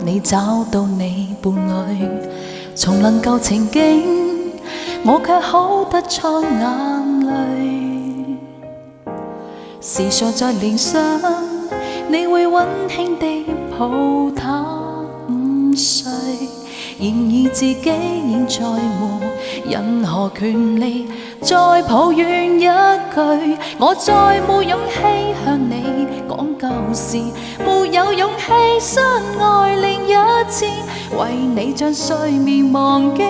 你找到你伴侶，重能舊情景，我卻好不出眼淚。時常在聯想，你會溫馨地抱他午睡，然而自己現在沒任何權利再抱怨一句，我再沒勇氣向你講舊事，沒有勇氣相愛另一次，為你將睡眠忘記，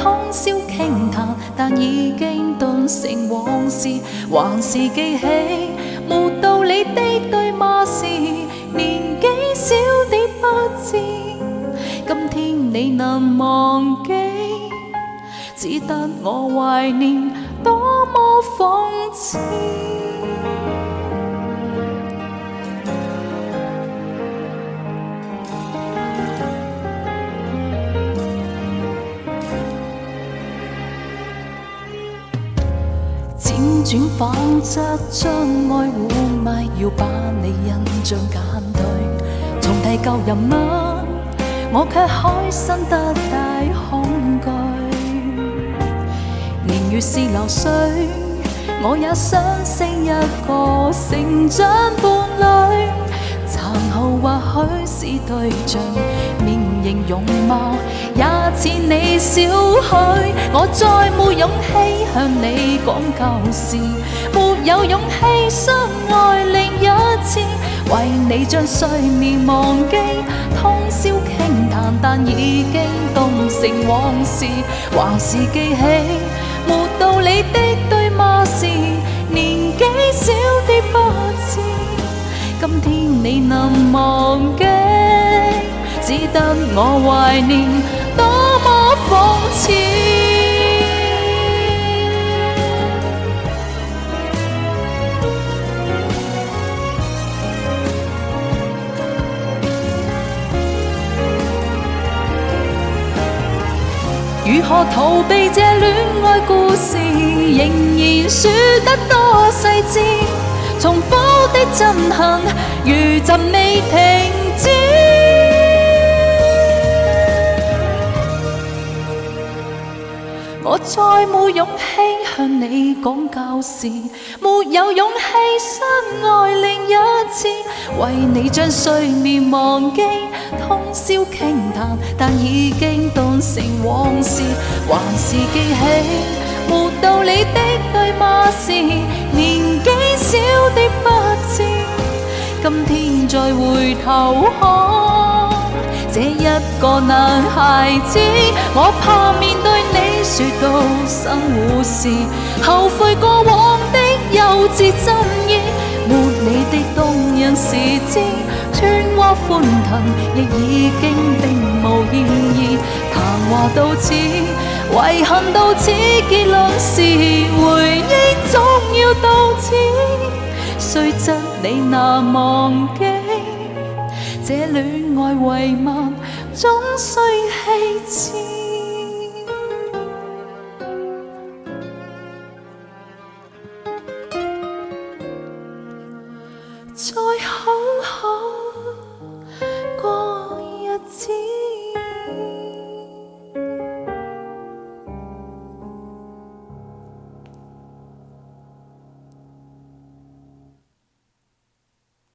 通宵傾談，但已經頓成往事，還是記起沒道理的對罵時，年紀小的不知，今天你能忘記，只得我懷念，多麼諷刺。輾轉反側，將愛活埋，要把你印象揀對，重提舊人物，我卻開心得大恐懼。年月是流水，我也想識一個成長伴侶，殘酷或許是對象，面型容貌也似你少許，我再沒勇氣向你講舊事，沒有勇氣相愛另一次，為你將睡眠忘記，通宵傾談，但已經凍成往事，還是記起沒道理的對罵時，年紀小的不知，今天你能忘記，只得我懷念，多麼諷刺。如何逃避這戀愛故事，仍然說得多細緻，重複的憎恨如陣未停止，我再沒勇氣向你講舊事，沒有勇氣相愛另一次，為你將睡眠忘記，通宵傾談，但已經凍成往事，還是記起沒道理的對罵時，年紀小的不知，今天再回頭看這一個男孩子，我怕面對你說到生活時，後悔過往的幼稚真意，沒你的動人時節，喧嘩歡騰亦已經並無意義，談話到此，遺憾到此，結論是回憶總要到此，雖則你難忘記，這戀愛遺物總須棄置，再好好過日子。